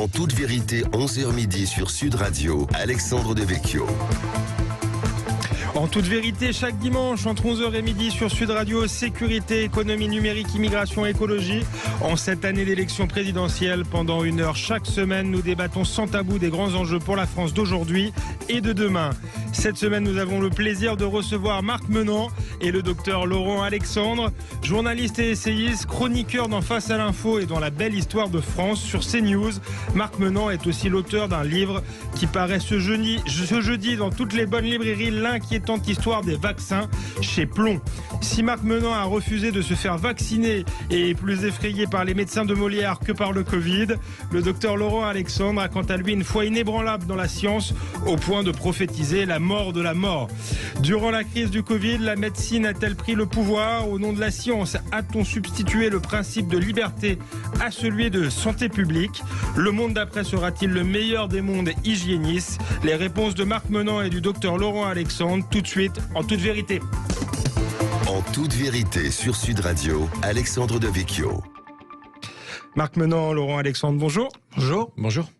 En toute vérité, 11h midi sur Sud Radio, Alexandre Devecchio. En toute vérité, chaque dimanche, entre 11h et midi sur Sud Radio, sécurité, économie numérique, immigration, écologie. En cette année d'élection présidentielle, pendant 1 heure chaque semaine, nous débattons sans tabou des grands enjeux pour la France d'aujourd'hui et de demain. Cette semaine, nous avons le plaisir de recevoir Marc Menant et le docteur Laurent Alexandre, journaliste et essayiste, chroniqueur dans Face à l'info et dans La belle histoire de France sur CNews. Marc Menant est aussi l'auteur d'un livre qui paraît ce jeudi dans toutes les bonnes librairies, l'inquiétante histoire des vaccins chez Plomb. Si Marc Menant a refusé de se faire vacciner et est plus effrayé par les médecins de Molière que par le Covid, le docteur Laurent Alexandre a quant à lui une foi inébranlable dans la science au point de prophétiser la mort de la mort. Durant la crise du Covid, la médecine a-t-elle pris le pouvoir? Au nom de la science, a-t-on substitué le principe de liberté à celui de santé publique? Le monde d'après sera-t-il le meilleur des mondes hygiénistes? Les réponses de Marc Menant et du docteur Laurent Alexandre tout de suite, en toute vérité. En toute vérité sur Sud Radio, Alexandre Devecchio. Marc Menant, Laurent Alexandre, bonjour. Bonjour. Bonjour.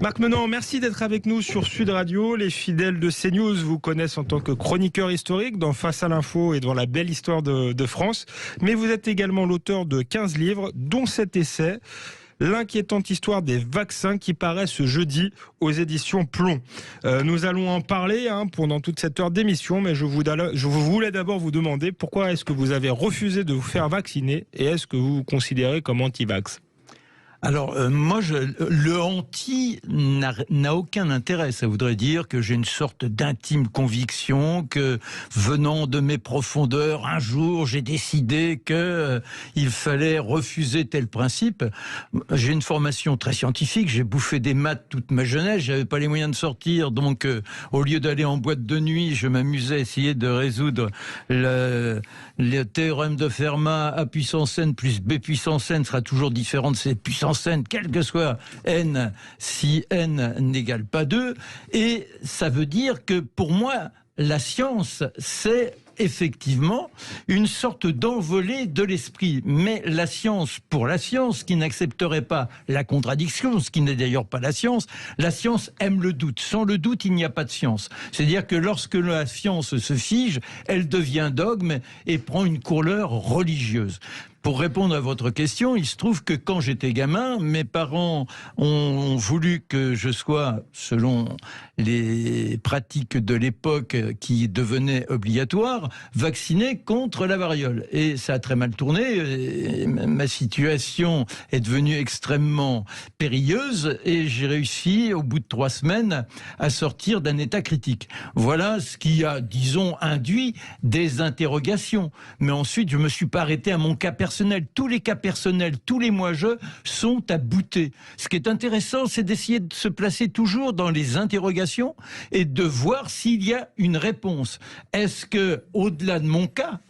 Marc Menant, merci d'être avec nous sur Sud Radio. Les fidèles de CNews vous connaissent en tant que chroniqueur historique dans Face à l'info et dans La belle histoire de France. Mais vous êtes également l'auteur de 15 livres, dont cet essai, L'inquiétante histoire des vaccins, qui paraît ce jeudi aux éditions Plomb. Nous allons en parler pendant toute cette heure d'émission, mais je voulais d'abord vous demander pourquoi est-ce que vous avez refusé de vous faire vacciner et est-ce que vous vous considérez comme anti-vax ? Alors, moi, le anti n'a aucun intérêt. Ça voudrait dire que j'ai une sorte d'intime conviction que, venant de mes profondeurs, un jour, j'ai décidé qu'il fallait refuser tel principe. J'ai une formation très scientifique. J'ai bouffé des maths toute ma jeunesse. J'avais pas les moyens de sortir. Donc, au lieu d'aller en boîte de nuit, je m'amusais à essayer de résoudre le théorème de Fermat. A puissance n plus b puissance n sera toujours différent de cette puissance n, quel que soit n, si n n'égale pas 2. Et ça veut dire que pour moi, la science, c'est effectivement une sorte d'envolée de l'esprit. Mais la science, pour la science, qui n'accepterait pas la contradiction, ce qui n'est d'ailleurs pas la science aime le doute. Sans le doute, il n'y a pas de science. C'est-à-dire que lorsque la science se fige, elle devient dogme et prend une couleur religieuse. Pour répondre à votre question, il se trouve que quand j'étais gamin, mes parents ont voulu que je sois, selon les pratiques de l'époque qui devenaient obligatoires, vacciné contre la variole. Et ça a très mal tourné. Ma situation est devenue extrêmement périlleuse et j'ai réussi, au bout de 3 semaines, à sortir d'un état critique. Voilà ce qui a, disons, induit des interrogations. Mais ensuite, je ne me suis pas arrêté à mon cas personnel. Tous les cas personnels, tous les moi-je sont à bouter. Ce qui est intéressant, c'est d'essayer de se placer toujours dans les interrogations et de voir s'il y a une réponse. Est-ce que, au-delà de mon cas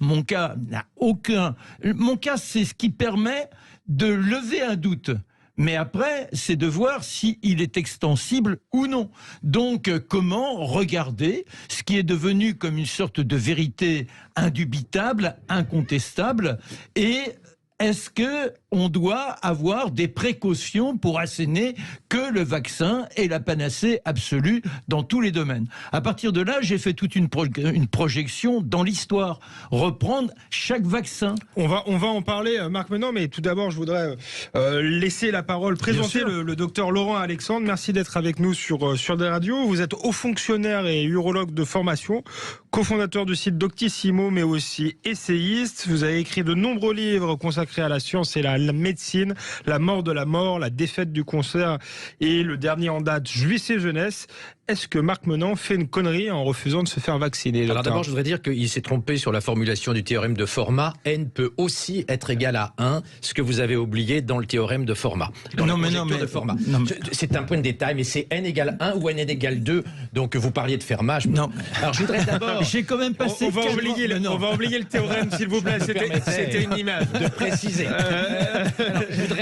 n'a aucun... Mon cas, c'est ce qui permet de lever un doute. Mais après, c'est de voir s'il est extensible ou non. Donc, comment regarder ce qui est devenu comme une sorte de vérité indubitable, incontestable, et est-ce que on doit avoir des précautions pour asséner que le vaccin est la panacée absolue dans tous les domaines? À partir de là, j'ai fait toute une projection dans l'histoire, reprendre chaque vaccin. On va en parler, Marc Menant, mais tout d'abord, je voudrais laisser la parole, présenter le docteur Laurent Alexandre. Merci d'être avec nous sur des radios. Vous êtes haut fonctionnaire et urologue de formation, cofondateur du site Doctissimo, mais aussi essayiste. Vous avez écrit de nombreux livres consacrés à la science et la médecine, La mort de la mort, La défaite du cancer et le dernier en date, Jouissez jeunesse. Est-ce que Marc Menant fait une connerie en refusant de se faire vacciner? Alors d'abord, je voudrais dire qu'il s'est trompé sur la formulation du théorème de Fermat. N peut aussi être égal à 1, ce que vous avez oublié dans le théorème de Fermat. De Fermat. C'est un point de détail, mais c'est N égale 1 ou N égale 2. Donc vous parliez de Fermat. Non. Alors je voudrais d'abord... J'ai quand même passé... On va oublier le théorème, s'il vous plaît. C'était une image. De préciser.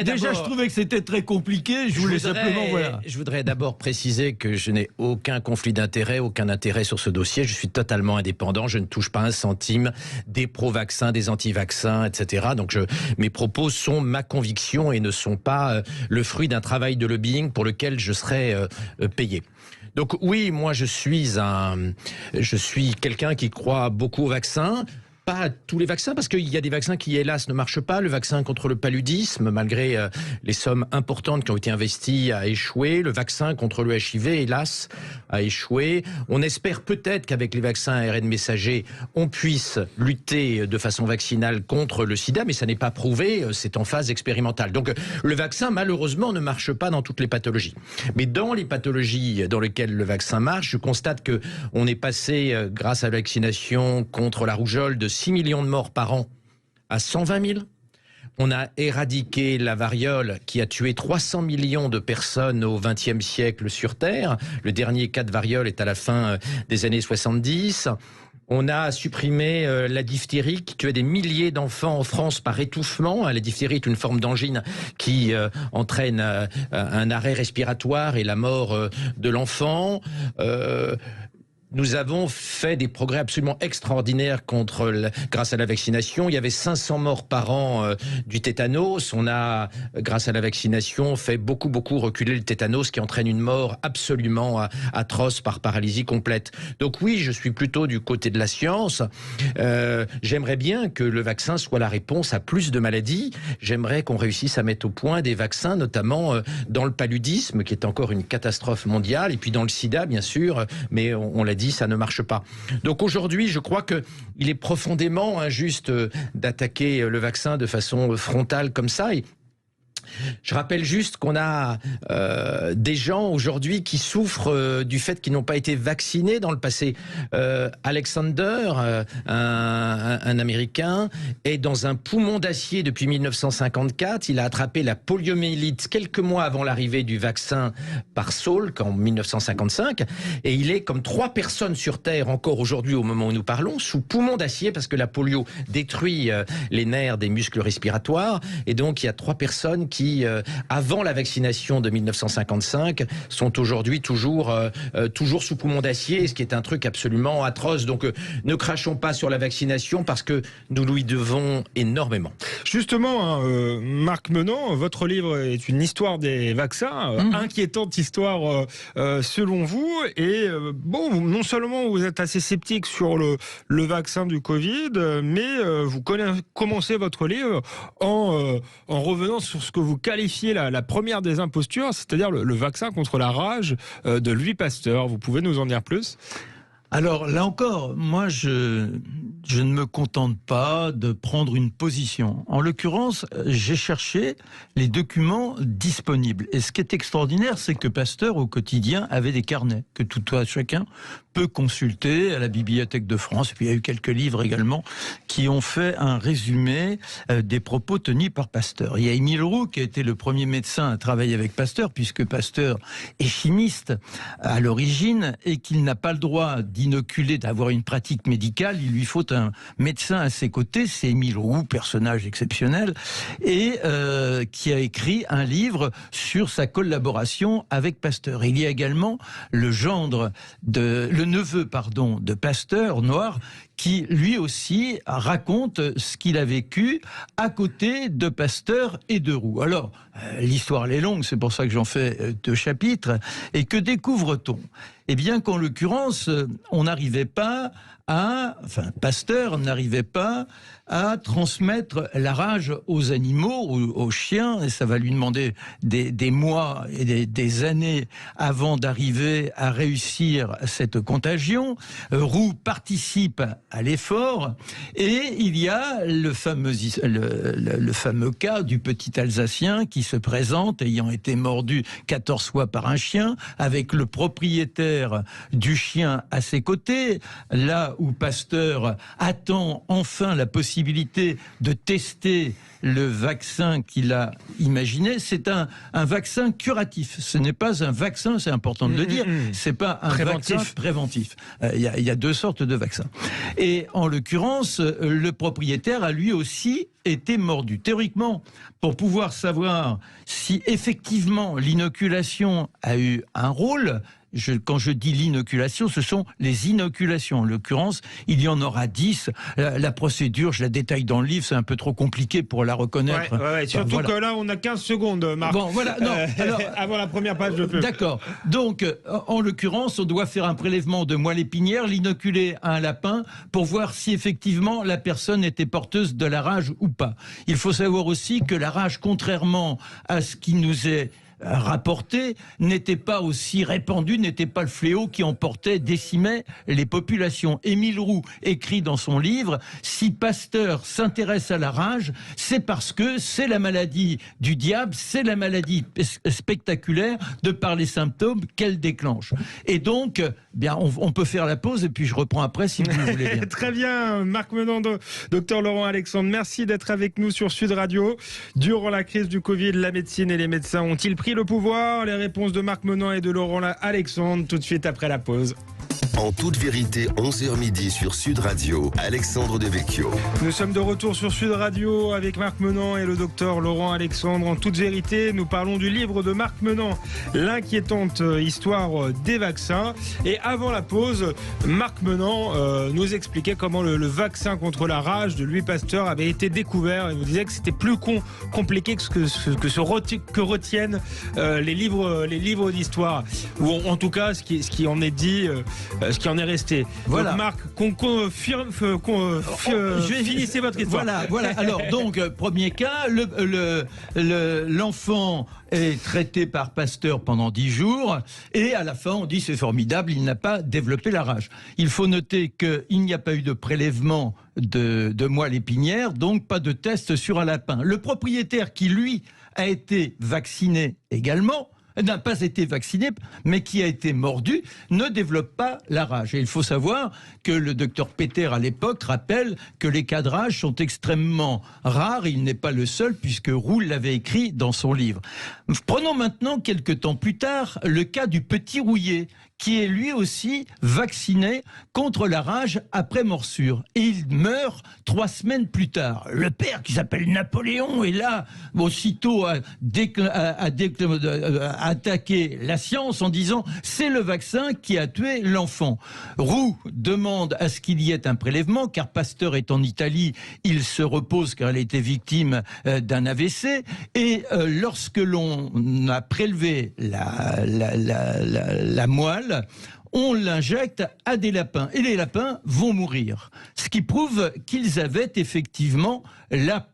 Déjà, je trouvais que c'était très compliqué. Je voulais simplement... Voilà. Je voudrais d'abord préciser que je n'ai aucun conflit d'intérêt, aucun intérêt sur ce dossier. Je suis totalement indépendant. Je ne touche pas un centime des pro-vaccins, des anti-vaccins, etc. Donc mes propos sont ma conviction et ne sont pas le fruit d'un travail de lobbying pour lequel je serais payé. Donc oui, moi je suis quelqu'un qui croit beaucoup aux vaccins. Pas à tous les vaccins, parce qu'il y a des vaccins qui, hélas, ne marchent pas. Le vaccin contre le paludisme, malgré les sommes importantes qui ont été investies, a échoué. Le vaccin contre le HIV, hélas, a échoué. On espère peut-être qu'avec les vaccins ARN messagers, on puisse lutter de façon vaccinale contre le sida, mais ça n'est pas prouvé, c'est en phase expérimentale. Donc le vaccin, malheureusement, ne marche pas dans toutes les pathologies. Mais dans les pathologies dans lesquelles le vaccin marche, je constate qu'on est passé, grâce à la vaccination contre la rougeole, de 6 millions de morts par an à 120 000. On a éradiqué la variole qui a tué 300 millions de personnes au XXe siècle sur Terre. Le dernier cas de variole est à la fin des années 70. On a supprimé la diphtérie qui tuait des milliers d'enfants en France par étouffement. La diphtérie est une forme d'angine qui entraîne un arrêt respiratoire et la mort de l'enfant. Nous avons fait des progrès absolument extraordinaires grâce à la vaccination. Il y avait 500 morts par an du tétanos. On a, grâce à la vaccination, fait beaucoup reculer le tétanos qui entraîne une mort absolument atroce par paralysie complète. Donc oui, je suis plutôt du côté de la science. J'aimerais bien que le vaccin soit la réponse à plus de maladies. J'aimerais qu'on réussisse à mettre au point des vaccins, notamment dans le paludisme, qui est encore une catastrophe mondiale, et puis dans le sida, bien sûr, mais on l'a dit, ça ne marche pas. Donc aujourd'hui, je crois qu'il est profondément injuste d'attaquer le vaccin de façon frontale comme ça. Et je rappelle juste qu'on a des gens aujourd'hui qui souffrent du fait qu'ils n'ont pas été vaccinés dans le passé. Alexander, un Américain, est dans un poumon d'acier depuis 1954. Il a attrapé la poliomyélite quelques mois avant l'arrivée du vaccin par Salk en 1955. Et il est, comme 3 personnes sur Terre encore aujourd'hui au moment où nous parlons, sous poumon d'acier parce que la polio détruit les nerfs des muscles respiratoires. Et donc il y a 3 personnes qui, avant la vaccination de 1955, sont aujourd'hui toujours sous poumon d'acier, ce qui est un truc absolument atroce. Donc ne crachons pas sur la vaccination parce que nous lui devons énormément. Justement, Marc Menant, votre livre est une histoire des vaccins, inquiétante histoire selon vous. Et bon, non seulement vous êtes assez sceptique sur le vaccin du Covid, mais vous commencez votre livre en revenant sur ce que vous qualifiez la première des impostures, c'est-à-dire le vaccin contre la rage de Louis Pasteur. Vous pouvez nous en dire plus ? Alors là encore, moi je ne me contente pas de prendre une position. En l'occurrence, j'ai cherché les documents disponibles. Et ce qui est extraordinaire, c'est que Pasteur au quotidien avait des carnets que chacun peut consulter à la Bibliothèque de France. Et puis il y a eu quelques livres également qui ont fait un résumé des propos tenus par Pasteur. Il y a Émile Roux qui a été le premier médecin à travailler avec Pasteur, puisque Pasteur est chimiste à l'origine et qu'il n'a pas le droit d'inoculer, d'avoir une pratique médicale. Il lui faut un médecin à ses côtés. C'est Émile Roux, personnage exceptionnel, et qui a écrit un livre sur sa collaboration avec Pasteur. Il y a également le neveu de Pasteur, Noir, qui lui aussi raconte ce qu'il a vécu à côté de Pasteur et de Roux. Alors, l'histoire est longue, c'est pour ça que j'en fais 2 chapitres. Et que découvre-t-on ? Eh bien qu'en l'occurrence, Pasteur n'arrivait pas à transmettre la rage aux animaux, aux chiens, et ça va lui demander des mois et des années avant d'arriver à réussir cette contagion. Roux participe à l'effort, et il y a le fameux cas du petit Alsacien qui se présente, ayant été mordu 14 fois par un chien, avec le propriétaire du chien à ses côtés, là où Pasteur attend enfin la possibilité de tester le vaccin qu'il a imaginé. C'est un vaccin curatif. Ce n'est pas un vaccin, c'est important de le dire, c'est pas un vaccin préventif. Il y a 2 sortes de vaccins. Et en l'occurrence, le propriétaire a lui aussi été mordu. Théoriquement, pour pouvoir savoir si effectivement l'inoculation a eu un rôle, quand je dis l'inoculation, ce sont les inoculations. En l'occurrence, il y en aura 10. La procédure, je la détaille dans le livre, c'est un peu trop compliqué pour la reconnaître. Ouais, surtout que là, on a 15 secondes, Marc. Bon, voilà. Non, alors, avant la première page de pub. D'accord. Donc, en l'occurrence, on doit faire un prélèvement de moelle épinière, l'inoculer à un lapin pour voir si effectivement la personne était porteuse de la rage ou pas. Il faut savoir aussi que la rage, contrairement à ce qui nous est rapporté, n'était pas aussi répandu, n'était pas le fléau qui emportait, décimait les populations. Émile Roux écrit dans son livre « Si Pasteur s'intéresse à la rage, c'est parce que c'est la maladie du diable, c'est la maladie spectaculaire de par les symptômes qu'elle déclenche. » Et donc, bien, on peut faire la pause et puis je reprends après si vous le voulez bien. Très bien, Marc Menant, docteur Laurent Alexandre, merci d'être avec nous sur Sud Radio. Durant la crise du Covid, la médecine et les médecins ont-ils pris le pouvoir? Les réponses de Marc Menant et de Laurent Alexandre tout de suite après la pause. En toute vérité, 11h midi sur Sud Radio, Alexandre Devecchio. Nous sommes de retour sur Sud Radio avec Marc Menant et le docteur Laurent Alexandre. En toute vérité, nous parlons du livre de Marc Menant, L'inquiétante histoire des vaccins. Et avant la pause, Marc Menant nous expliquait comment le vaccin contre la rage de Louis Pasteur avait été découvert. Il nous disait que c'était plus compliqué que retiennent les livres d'histoire, ou en tout cas ce qui en est dit, ce qui en est resté. Voilà. Donc Marc, finissez votre histoire. Voilà. Alors donc, premier cas, l'enfant est traité par Pasteur pendant 10 jours et à la fin on dit c'est formidable, il n'a pas développé la rage. Il faut noter qu'il n'y a pas eu de prélèvement de moelle épinière, donc pas de test sur un lapin. Le propriétaire qui lui a été vacciné également, n'a pas été vacciné, mais qui a été mordu, ne développe pas la rage. Et il faut savoir que le docteur Peter, à l'époque, rappelle que les cas de rage sont extrêmement rares. Il n'est pas le seul, puisque Roux l'avait écrit dans son livre. Prenons maintenant, quelques temps plus tard, le cas du petit Rouillet, qui est lui aussi vacciné contre la rage après morsure. Et il meurt 3 semaines plus tard. Le père, qui s'appelle Napoléon, est là, aussitôt à attaquer la science en disant « c'est le vaccin qui a tué l'enfant ». Roux demande à ce qu'il y ait un prélèvement, car Pasteur est en Italie, il se repose car il a été victime d'un AVC. Et lorsque l'on a prélevé la moelle, on l'injecte à des lapins et les lapins vont mourir. Ce qui prouve qu'ils avaient effectivement la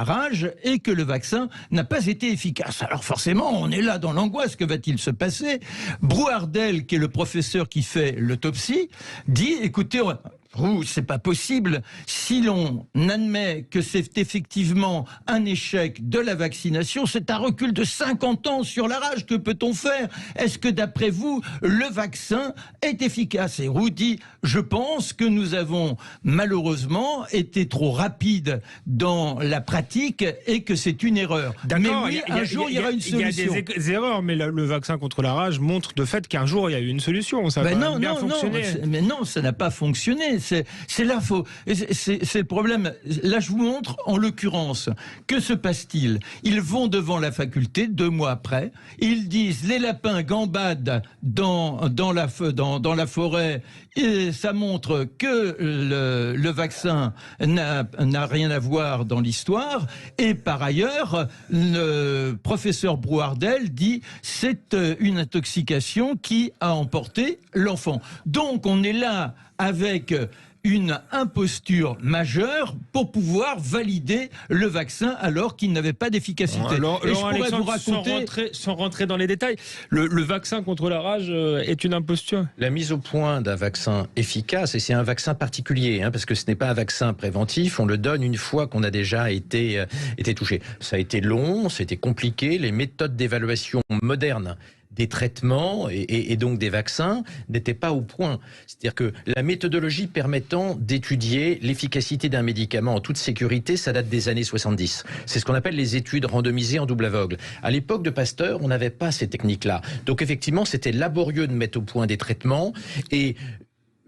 rage et que le vaccin n'a pas été efficace. Alors forcément, on est là dans l'angoisse. Que va-t-il se passer? Brouardel, qui est le professeur qui fait l'autopsie, dit « écoutez, c'est pas possible. Si l'on admet que c'est effectivement un échec de la vaccination, c'est un recul de 50 ans sur la rage. Que peut-on faire? Est-ce que d'après vous, le vaccin est efficace? » Et Roux dit « je pense que nous avons malheureusement été trop rapides dans la pratique et que c'est une erreur. » Mais oui, un jour, il y aura une solution. Il y a des erreurs, mais le vaccin contre la rage montre de fait qu'un jour, il y a eu une solution. Ça a bien fonctionné. Mais non, ça n'a pas fonctionné. C'est là, c'est le problème. Là, je vous montre, en l'occurrence, que se passe-t-il? Ils vont devant la faculté 2 mois après. Ils disent les lapins gambadent dans la forêt. Et ça montre que le vaccin n'a rien à voir dans l'histoire. Et par ailleurs, le professeur Brouardel dit c'est une intoxication qui a emporté l'enfant. Donc on est là avec une imposture majeure pour pouvoir valider le vaccin alors qu'il n'avait pas d'efficacité. Alors, et je pourrais vous raconter... sans rentrer dans les détails, le vaccin contre la rage est une imposture. La mise au point d'un vaccin efficace, et c'est un vaccin particulier, parce que ce n'est pas un vaccin préventif, on le donne une fois qu'on a déjà été touché. Ça a été long, c'était compliqué, les méthodes d'évaluation modernes des traitements et donc des vaccins n'étaient pas au point. C'est-à-dire que la méthodologie permettant d'étudier l'efficacité d'un médicament en toute sécurité, ça date des années 70. C'est ce qu'on appelle les études randomisées en double aveugle. À l'époque de Pasteur, on n'avait pas ces techniques-là. Donc effectivement, c'était laborieux de mettre au point des traitements et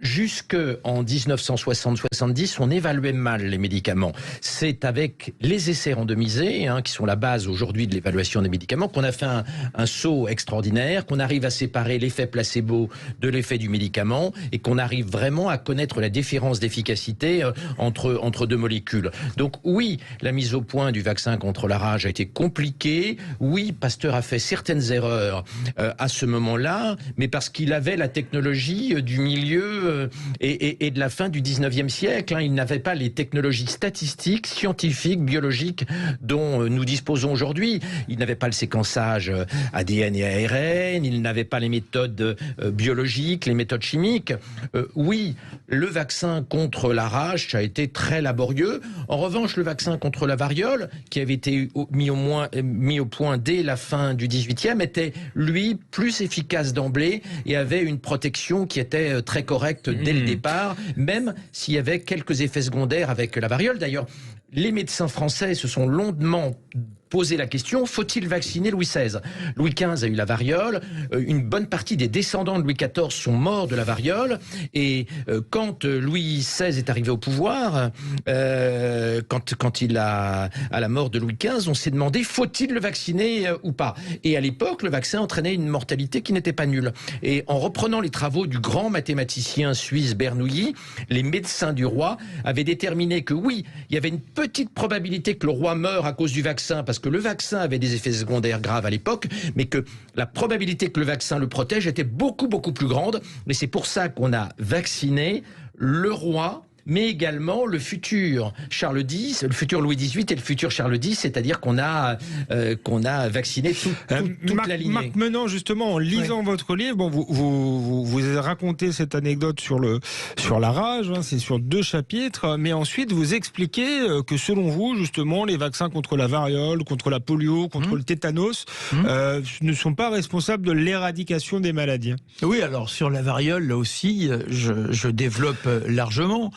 Jusqu'en 1960-70, on évaluait mal les médicaments. C'est avec les essais randomisés, qui sont la base aujourd'hui de l'évaluation des médicaments, qu'on a fait un saut extraordinaire, qu'on arrive à séparer l'effet placebo de l'effet du médicament et qu'on arrive vraiment à connaître la différence d'efficacité entre deux molécules. Donc oui, la mise au point du vaccin contre la rage a été compliquée. Oui, Pasteur a fait certaines erreurs à ce moment-là, mais parce qu'il avait la technologie du milieu et de la fin du 19e siècle. Il n'avait pas les technologies statistiques, scientifiques, biologiques dont nous disposons aujourd'hui. Il n'avait pas le séquençage ADN et ARN, il n'avait pas les méthodes biologiques, les méthodes chimiques. Oui, le vaccin contre la rage, ça a été très laborieux. En revanche, le vaccin contre la variole, qui avait été mis au point dès la fin du 18e, était, lui, plus efficace d'emblée et avait une protection qui était très correcte dès le départ, même s'il y avait quelques effets secondaires avec la variole. D'ailleurs, les médecins français se sont longuement posé la question, faut-il vacciner Louis XVI? Louis XV a eu la variole, une bonne partie des descendants de Louis XIV sont morts de la variole, et quand Louis XVI est arrivé au pouvoir, quand il a, à la mort de Louis XV, on s'est demandé, faut-il le vacciner ou pas? Et à l'époque, le vaccin entraînait une mortalité qui n'était pas nulle. Et en reprenant les travaux du grand mathématicien suisse Bernoulli, les médecins du roi avaient déterminé que oui, il y avait une petite probabilité que le roi meure à cause du vaccin, parce que le vaccin avait des effets secondaires graves à l'époque, mais que la probabilité que le vaccin le protège était beaucoup, beaucoup plus grande. Et c'est pour ça qu'on a vacciné le roi, mais également le futur Charles X, le futur Louis XVIII et le futur Charles X, c'est-à-dire qu'on a vacciné toute la lignée. Marc Menant, justement, en lisant votre livre, bon, vous racontez cette anecdote sur la rage, c'est sur 2 chapitres, mais ensuite vous expliquez que selon vous, justement, les vaccins contre la variole, contre la polio, contre le tétanos, ne sont pas responsables de l'éradication des maladies. Oui, alors sur la variole, là aussi, je développe largement.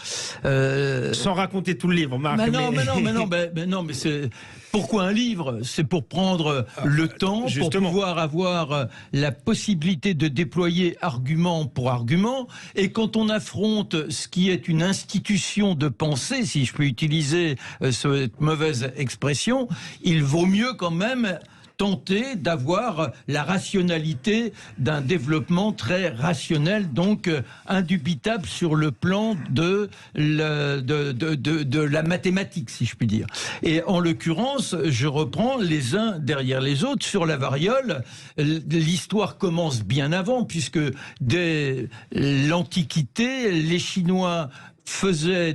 Sans raconter tout le livre, Marc. Mais non, mais c'est pourquoi un livre? C'est pour prendre le temps, justement, pour pouvoir avoir la possibilité de déployer argument pour argument. Et quand on affronte ce qui est une institution de pensée, si je peux utiliser cette mauvaise expression, il vaut mieux quand même tenter d'avoir la rationalité d'un développement très rationnel, donc indubitable sur le plan de la mathématique, si je puis dire. Et en l'occurrence, je reprends les uns derrière les autres. Sur la variole, l'histoire commence bien avant, puisque dès l'Antiquité, les Chinois faisaient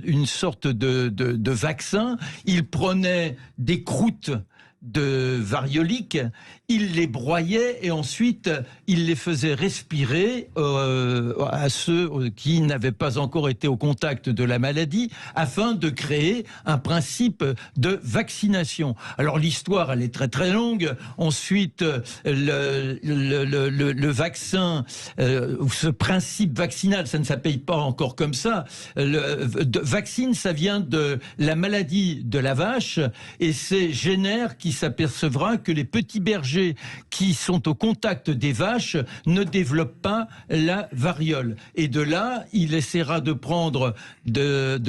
une sorte de vaccin. Ils prenaient des croûtes de variolique, il les broyait et ensuite il les faisait respirer à ceux qui n'avaient pas encore été au contact de la maladie, afin de créer un principe de vaccination. Alors l'histoire, elle est très très longue. Ensuite, le vaccin, ce principe vaccinal, ça ne s'appelle pas encore comme ça. Vaccine, ça vient de la maladie de la vache, et c'est Jenner qui s'apercevra que les petits bergers qui sont au contact des vaches ne développent pas la variole. Et de là, il essaiera de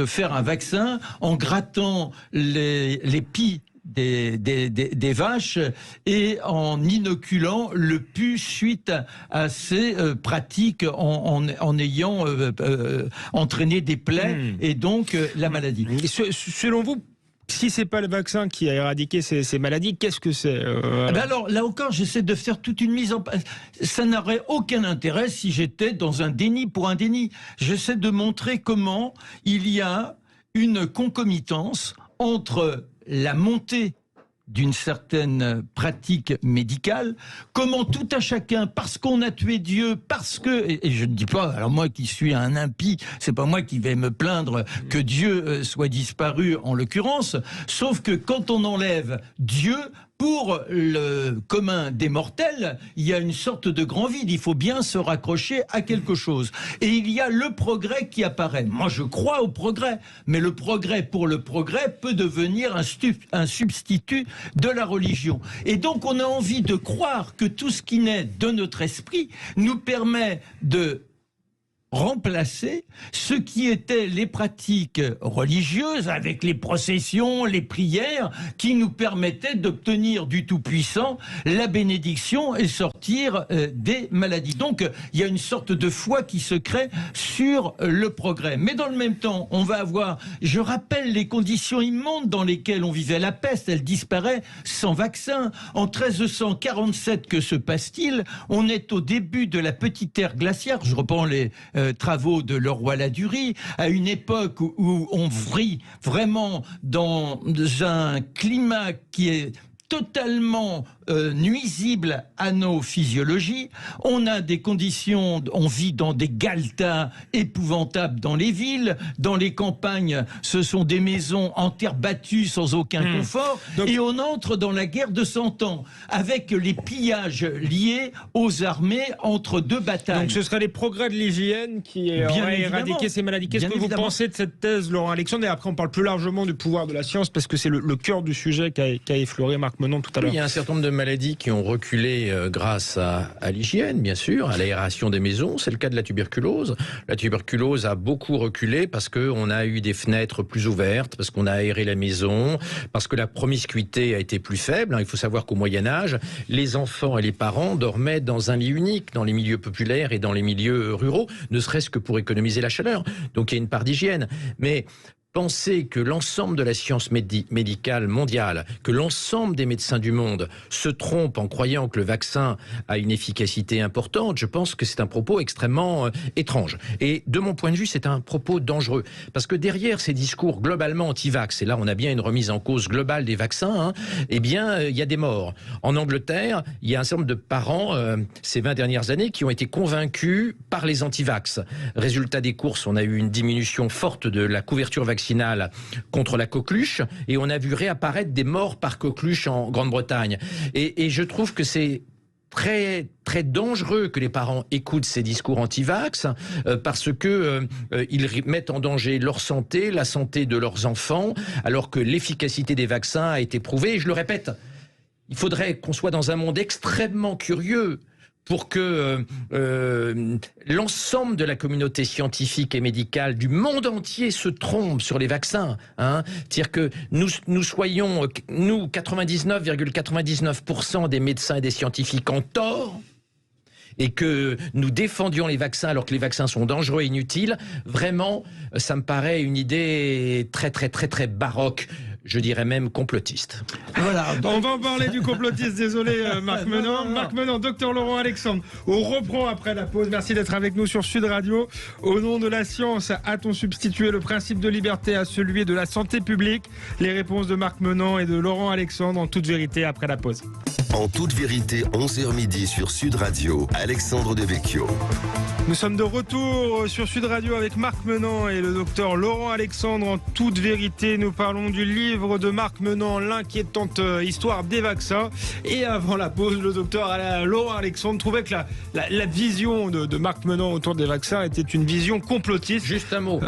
faire un vaccin en grattant les pies des vaches et en inoculant le pus suite à ces pratiques en ayant entraîné des plaies et donc la maladie. Selon vous, si c'est pas le vaccin qui a éradiqué ces maladies, qu'est-ce que c'est Alors là encore, j'essaie de faire toute une mise en place. Ça n'aurait aucun intérêt si j'étais dans un déni pour un déni. J'essaie de montrer comment il y a une concomitance entre la montée d'une certaine pratique médicale, comment tout à chacun, parce qu'on a tué Dieu, parce que, et je ne dis pas, alors moi qui suis un impie, c'est pas moi qui vais me plaindre que Dieu soit disparu en l'occurrence, sauf que quand on enlève Dieu, pour le commun des mortels, il y a une sorte de grand vide. Il faut bien se raccrocher à quelque chose. Et il y a le progrès qui apparaît. Moi, je crois au progrès. Mais le progrès pour le progrès peut devenir un substitut de la religion. Et donc, on a envie de croire que tout ce qui naît de notre esprit nous permet de remplacer ce qui étaient les pratiques religieuses avec les processions, les prières qui nous permettaient d'obtenir du Tout-Puissant la bénédiction et sortir des maladies. Donc il y a une sorte de foi qui se crée sur le progrès. Mais dans le même temps, on va avoir, je rappelle les conditions immondes dans lesquelles on vivait. La peste, elle disparaît sans vaccin. En 1347, que se passe-t-il? On est au début de la petite ère glaciaire. Je reprends les travaux de Leroy-Ladurie, à une époque où on vit vraiment dans un climat qui est totalement nuisible à nos physiologies. On a des conditions, on vit dans des galetas épouvantables dans les villes, dans les campagnes, ce sont des maisons en terre battue sans aucun confort, et on entre dans la guerre de 100 ans, avec les pillages liés aux armées entre deux batailles. Donc ce seraient les progrès de l'hygiène qui auraient éradiqué ces maladies. Qu'est-ce que vous pensez de cette thèse, Laurent Alexandre? Et après on parle plus largement du pouvoir de la science, parce que c'est le cœur du sujet qu'a effleuré Marc Menon tout à l'heure. Il y a un certain nombre de maladies qui ont reculé grâce à l'hygiène, bien sûr, à l'aération des maisons. C'est le cas de la tuberculose. La tuberculose a beaucoup reculé parce qu'on a eu des fenêtres plus ouvertes, parce qu'on a aéré la maison, parce que la promiscuité a été plus faible. Il faut savoir qu'au Moyen-Âge, les enfants et les parents dormaient dans un lit unique, dans les milieux populaires et dans les milieux ruraux, ne serait-ce que pour économiser la chaleur. Donc il y a une part d'hygiène. Mais penser que l'ensemble de la science médicale mondiale, que l'ensemble des médecins du monde se trompent en croyant que le vaccin a une efficacité importante, je pense que c'est un propos extrêmement étrange. Et de mon point de vue, c'est un propos dangereux. Parce que derrière ces discours globalement anti-vax, et là on a bien une remise en cause globale des vaccins, eh bien il y a des morts. En Angleterre, il y a un certain nombre de parents, ces 20 dernières années, qui ont été convaincus par les anti-vax. Résultat des courses, on a eu une diminution forte de la couverture vaccinale contre la coqueluche, et on a vu réapparaître des morts par coqueluche en Grande-Bretagne. Et je trouve que c'est très très dangereux que les parents écoutent ces discours anti-vax parce que ils mettent en danger leur santé, la santé de leurs enfants, alors que l'efficacité des vaccins a été prouvée. Et je le répète, il faudrait qu'on soit dans un monde extrêmement curieux pour que l'ensemble de la communauté scientifique et médicale du monde entier se trompe sur les vaccins. C'est-à-dire que nous soyons, nous, 99,99% des médecins et des scientifiques en tort, et que nous défendions les vaccins alors que les vaccins sont dangereux et inutiles. Vraiment, ça me paraît une idée très, très, très, très baroque. Je dirais même complotiste. Voilà, on va en parler du complotiste, désolé Marc Menon. Marc Menon, docteur Laurent Alexandre. On reprend après la pause. Merci d'être avec nous sur Sud Radio. Au nom de la science, a-t-on substitué le principe de liberté à celui de la santé publique? Les réponses de Marc Menon et de Laurent Alexandre en toute vérité après la pause. En toute vérité, 11h midi sur Sud Radio, Alexandre Devecchio. Nous sommes de retour sur Sud Radio avec Marc Menon et le docteur Laurent Alexandre. En toute vérité, nous parlons du livre de Marc Menon, l'inquiétante histoire des vaccins. Et avant la pause, le docteur Laurent Alexandre trouvait que la vision de Marc Menon autour des vaccins était une vision complotiste. Juste un mot.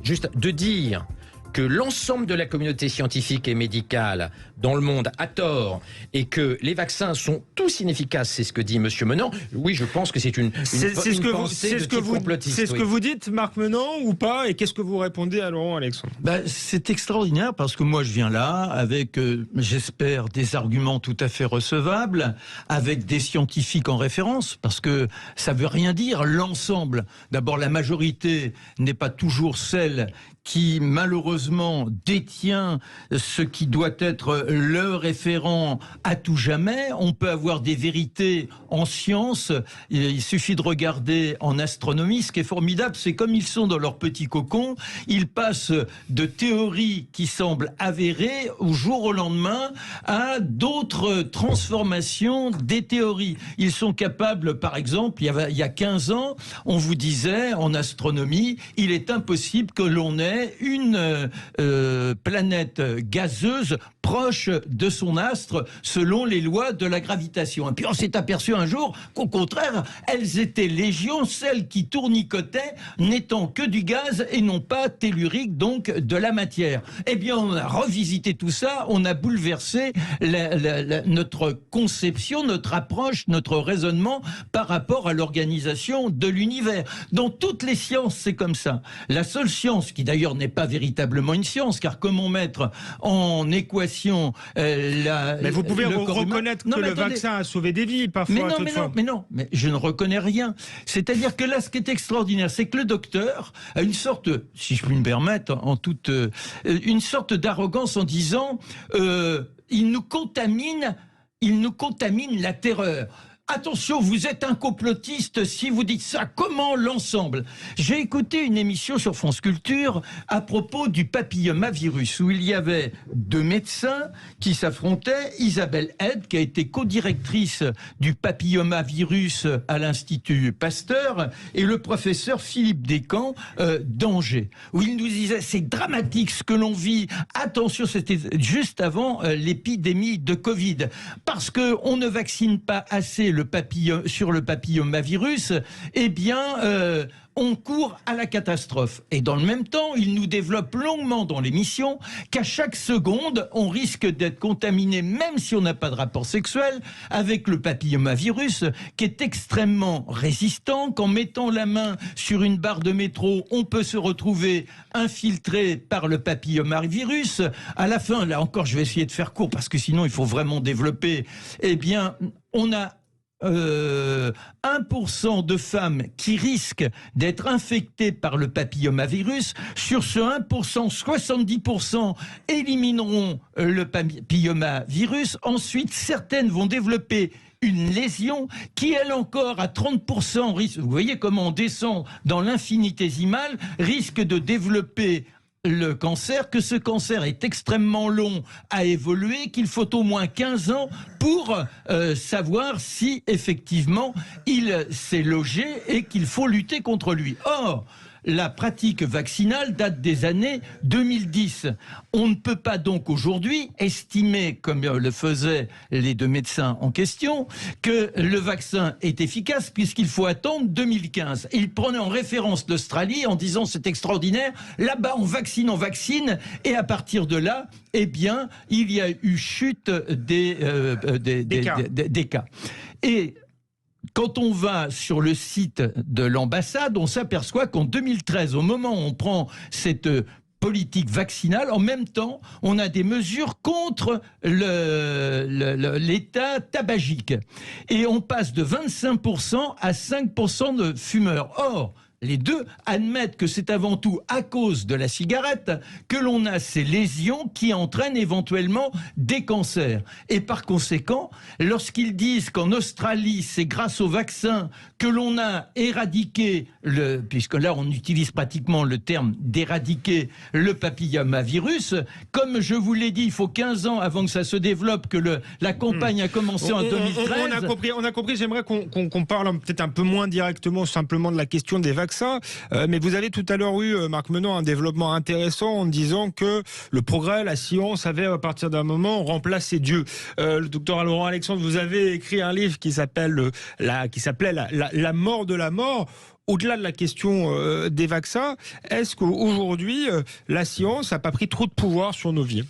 Juste de dire que l'ensemble de la communauté scientifique et médicale dans le monde a tort et que les vaccins sont tous inefficaces, c'est ce que dit Monsieur Menon. Oui, je pense que c'est une pensée de type complotiste. C'est ce que vous dites, Marc Menon, ou pas? Et qu'est-ce que vous répondez à Laurent Alexandre? C'est extraordinaire parce que moi je viens là avec, j'espère, des arguments tout à fait recevables, avec des scientifiques en référence, parce que ça veut rien dire l'ensemble. D'abord, la majorité n'est pas toujours celle qui malheureusement détient ce qui doit être le référent à tout jamais. On peut avoir des vérités en science, il suffit de regarder en astronomie. Ce qui est formidable, c'est comme ils sont dans leur petit cocon, ils passent de théories qui semblent avérées au jour au lendemain à d'autres transformations des théories. Ils sont capables, par exemple, il y a 15 ans, on vous disait en astronomie, il est impossible que l'on ait une planète gazeuse proche de son astre selon les lois de la gravitation. Et puis on s'est aperçu un jour qu'au contraire, elles étaient légion, celles qui tournicotaient n'étant que du gaz et non pas tellurique, donc de la matière. Eh bien, on a revisité tout ça, on a bouleversé notre conception, notre approche, notre raisonnement par rapport à l'organisation de l'univers. Dans toutes les sciences, c'est comme ça. La seule science, qui d'ailleurs n'est pas véritablement une science, car comment mettre en équation mais vous pouvez reconnaître que le vaccin a sauvé des vies, parfois. Mais je ne reconnais rien. C'est-à-dire que là, ce qui est extraordinaire, c'est que le docteur a une sorte, si je puis me permettre, une sorte d'arrogance en disant il nous contamine la terreur. Attention, vous êtes un complotiste si vous dites ça. Comment l'ensemble? J'ai écouté une émission sur France Culture à propos du papillomavirus où il y avait 2 médecins qui s'affrontaient. Isabelle Haid, qui a été co-directrice du papillomavirus à l'Institut Pasteur, et le professeur Philippe Descamps d'Angers, où il nous disait c'est dramatique ce que l'on vit. Attention, c'était juste avant l'épidémie de Covid, parce que on ne vaccine pas assez sur le papillomavirus, eh bien, on court à la catastrophe. Et dans le même temps, il nous développe longuement dans l'émission qu'à chaque seconde, on risque d'être contaminé, même si on n'a pas de rapport sexuel, avec le papillomavirus, qui est extrêmement résistant, qu'en mettant la main sur une barre de métro, on peut se retrouver infiltré par le papillomavirus. À la fin, là encore, je vais essayer de faire court, parce que sinon, il faut vraiment développer. Eh bien, on a 1% de femmes qui risquent d'être infectées par le papillomavirus. Sur ce 1%, 70% élimineront le papillomavirus. Ensuite, certaines vont développer une lésion qui, elle encore, à 30% risque, vous voyez comment on descend dans l'infinitésimal, risque de développer le cancer, que ce cancer est extrêmement long à évoluer, qu'il faut au moins 15 ans pour savoir si effectivement il s'est logé et qu'il faut lutter contre lui. Or, la pratique vaccinale date des années 2010. On ne peut pas donc aujourd'hui estimer, comme le faisaient les 2 médecins en question, que le vaccin est efficace puisqu'il faut attendre 2015. Ils prenaient en référence l'Australie en disant c'est extraordinaire, là-bas on vaccine, et à partir de là, eh bien, il y a eu chute des cas. Et quand on va sur le site de l'ambassade, on s'aperçoit qu'en 2013, au moment où on prend cette politique vaccinale, en même temps, on a des mesures contre l'état tabagique. Et on passe de 25% à 5% de fumeurs. Or, les deux admettent que c'est avant tout à cause de la cigarette que l'on a ces lésions qui entraînent éventuellement des cancers. Et par conséquent, lorsqu'ils disent qu'en Australie, c'est grâce au vaccin que l'on a éradiqué, puisque là on utilise pratiquement le terme d'éradiquer le papillomavirus, comme je vous l'ai dit, il faut 15 ans avant que ça se développe, que la campagne a commencé en 2013. On a compris, j'aimerais qu'on parle peut-être un peu moins directement simplement de la question des vaccins. Mais vous avez tout à l'heure eu, Marc Menon, un développement intéressant en disant que le progrès, la science avait à partir d'un moment remplacé Dieu. Le docteur Laurent Alexandre, vous avez écrit un livre qui s'appelait La mort de la mort. Au-delà de la question des vaccins, est-ce qu'aujourd'hui, la science n'a pas pris trop de pouvoir sur nos vies ?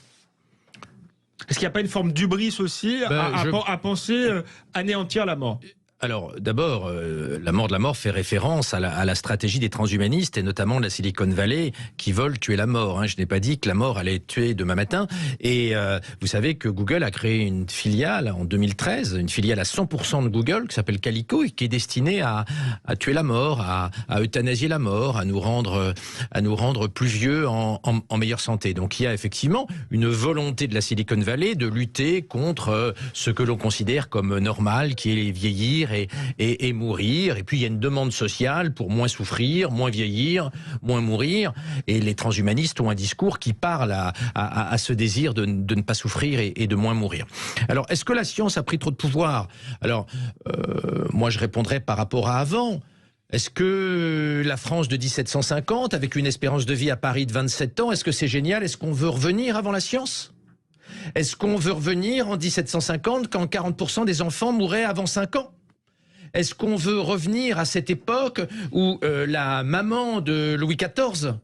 Est-ce qu'il n'y a pas une forme d'hubris aussi à penser anéantir la mort ? Alors, d'abord, la mort de la mort fait référence à la stratégie des transhumanistes et notamment de la Silicon Valley qui veulent tuer la mort. Je n'ai pas dit que la mort allait tuer demain matin. Et vous savez que Google a créé une filiale en 2013, une filiale à 100% de Google qui s'appelle Calico et qui est destinée à tuer la mort, à euthanasier la mort, à nous rendre plus vieux en meilleure santé. Donc il y a effectivement une volonté de la Silicon Valley de lutter contre ce que l'on considère comme normal, qui est vieillir et mourir. Et puis il y a une demande sociale pour moins souffrir, moins vieillir, moins mourir. Et les transhumanistes ont un discours qui parle à ce désir de ne pas souffrir et de moins mourir. Alors, est-ce que la science a pris trop de pouvoir ? Alors, moi je répondrais par rapport à avant. Est-ce que la France de 1750, avec une espérance de vie à Paris de 27 ans, est-ce que c'est génial ? Est-ce qu'on veut revenir avant la science ? Est-ce qu'on veut revenir en 1750 quand 40% des enfants mouraient avant 5 ans? Est-ce qu'on veut revenir à cette époque où la maman de Louis XIV,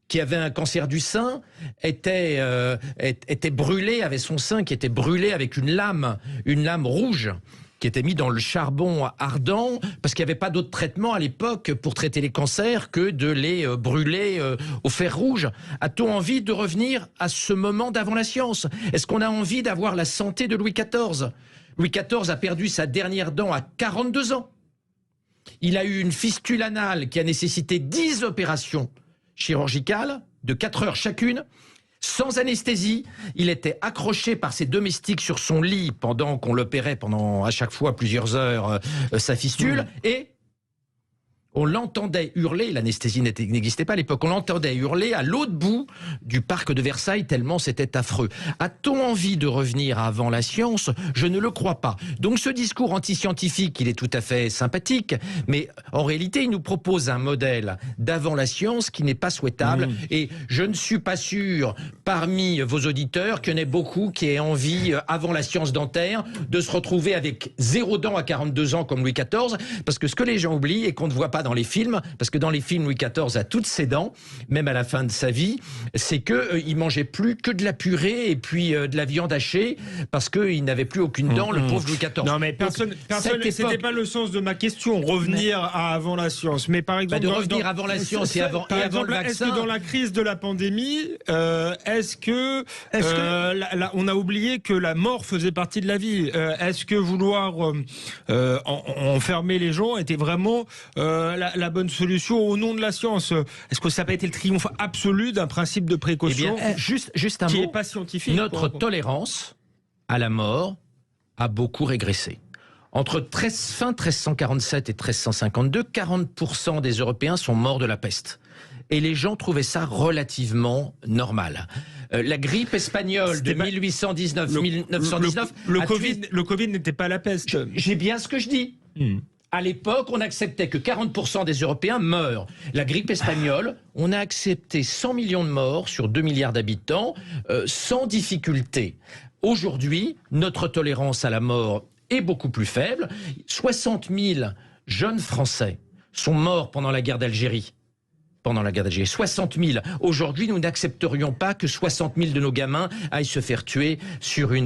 qui avait un cancer du sein, était brûlée, avait son sein qui était brûlé avec une lame rouge, qui était mise dans le charbon ardent, parce qu'il n'y avait pas d'autre traitement à l'époque pour traiter les cancers que de les brûler au fer rouge. A-t-on envie de revenir à ce moment d'avant la science? Est-ce qu'on a envie d'avoir la santé de Louis XIV? Louis XIV a perdu sa dernière dent à 42 ans. Il a eu une fistule anale qui a nécessité 10 opérations chirurgicales de 4 heures chacune. Sans anesthésie, il était accroché par ses domestiques sur son lit pendant qu'on l'opérait pendant à chaque fois plusieurs heures sa fistule, et on l'entendait hurler, l'anesthésie n'existait pas à l'époque, on l'entendait hurler à l'autre bout du parc de Versailles tellement c'était affreux. A-t-on envie de revenir avant la science? Je ne le crois pas. Donc ce discours anti-scientifique, il est tout à fait sympathique, mais en réalité il nous propose un modèle d'avant la science qui n'est pas souhaitable, et je ne suis pas sûr parmi vos auditeurs qu'il y en ait beaucoup qui aient envie, avant la science dentaire, de se retrouver avec 0 dents à 42 ans comme Louis XIV, parce que ce que les gens oublient et qu'on ne voit pas dans les films, parce que dans les films, Louis XIV a toutes ses dents, même à la fin de sa vie, c'est qu'il mangeait plus que de la purée et puis de la viande hachée, parce qu'il n'avait plus aucune dent, le pauvre Louis XIV. Non, mais personne c'était pas le sens de ma question, revenir à avant la science. Mais par exemple, revenir avant la science et avant le vaccin. Est-ce que dans la crise de la pandémie, on a oublié que la mort faisait partie de la vie? Est-ce que vouloir enfermer les gens était vraiment la bonne solution au nom de la science? Est-ce que ça n'a pas été le triomphe absolu d'un principe de précaution juste un qui mot, n'est pas scientifique? Notre tolérance à la mort a beaucoup régressé. Entre fin 1347 et 1352, 40% des Européens sont morts de la peste. Et les gens trouvaient ça relativement normal. La grippe espagnole de 1819-1919... Le Covid n'était pas la peste. J'ai bien ce que je dis. À l'époque, on acceptait que 40% des Européens meurent. La grippe espagnole, on a accepté 100 millions de morts sur 2 milliards d'habitants sans difficulté. Aujourd'hui, notre tolérance à la mort est beaucoup plus faible. 60 000 jeunes Français sont morts pendant la guerre d'Algérie. 60 000. Aujourd'hui, nous n'accepterions pas que 60 000 de nos gamins aillent se faire tuer sur un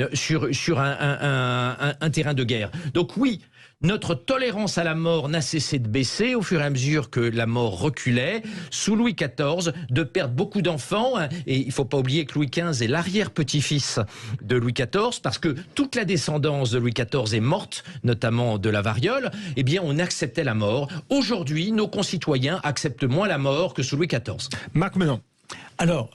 terrain de guerre. Donc oui, notre tolérance à la mort n'a cessé de baisser au fur et à mesure que la mort reculait. Sous Louis XIV, de perdre beaucoup d'enfants, et il ne faut pas oublier que Louis XV est l'arrière-petit-fils de Louis XIV, parce que toute la descendance de Louis XIV est morte, notamment de la variole, eh bien on acceptait la mort. Aujourd'hui, nos concitoyens acceptent moins la mort que sous Louis XIV. Marc Menon. Alors,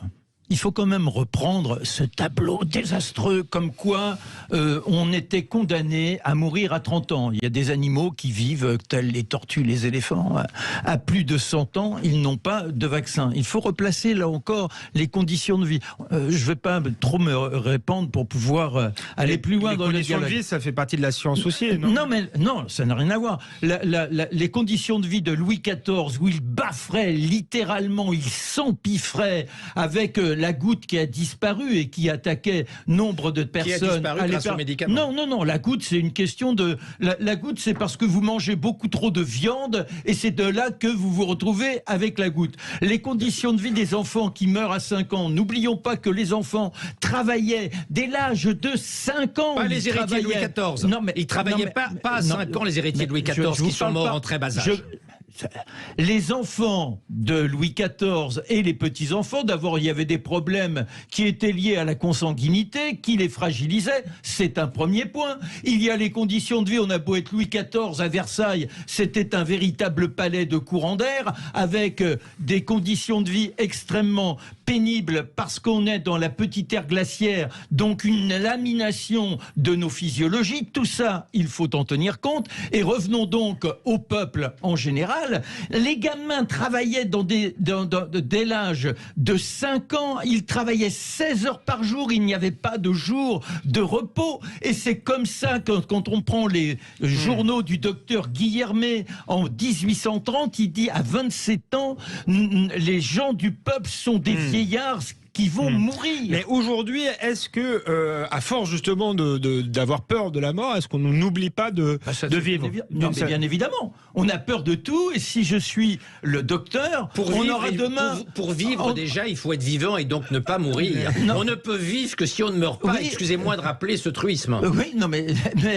il faut quand même reprendre ce tableau désastreux comme quoi on était condamné à mourir à 30 ans. Il y a des animaux qui vivent, tels les tortues, les éléphants, à plus de 100 ans, ils n'ont pas de vaccin. Il faut replacer là encore les conditions de vie. Je ne vais pas trop me répandre pour pouvoir aller plus loin dans le dialogue. Les conditions de vie, ça fait partie de la science aussi, non? Non, ça n'a rien à voir. Les conditions de vie de Louis XIV, où il bafferait littéralement, il s'empifferait avec la goutte qui a disparu et qui attaquait nombre de personnes. Qui a disparu grâce aux médicaments. Non, la goutte, c'est une question de... La goutte, c'est parce que vous mangez beaucoup trop de viande et c'est de là que vous vous retrouvez avec la goutte. Les conditions de vie des enfants qui meurent à 5 ans, n'oublions pas que les enfants travaillaient dès l'âge de 5 ans. Pas les héritiers de Louis XIV. Non, mais ils travaillaient pas à 5 ans, les héritiers de Louis XIV, qui sont morts en très bas âge. Les enfants de Louis XIV et les petits-enfants, d'abord il y avait des problèmes qui étaient liés à la consanguinité, qui les fragilisaient, c'est un premier point. Il y a les conditions de vie, on a beau être Louis XIV à Versailles, c'était un véritable palais de courant d'air, avec des conditions de vie extrêmement pénibles, parce qu'on est dans la petite ère glaciaire, donc une lamination de nos physiologies, tout ça, il faut en tenir compte, et revenons donc au peuple en général. Les gamins travaillaient dès l'âge de 5 ans, ils travaillaient 16 heures par jour, il n'y avait pas de jour de repos. Et c'est comme ça que quand on prend les journaux du docteur Guillermet en 1830, il dit à 27 ans, les gens du peuple sont des vieillards qui vont mourir. Mais aujourd'hui, est-ce que, à force justement d'avoir peur de la mort, est-ce qu'on n'oublie pas de vivre? Non, mais bien évidemment. On a peur de tout, et si je suis le docteur, aura demain... Pour vivre, déjà, il faut être vivant et donc ne pas mourir. On ne peut vivre que si on ne meurt pas. Oui. Excusez-moi de rappeler ce truisme. Oui, non, mais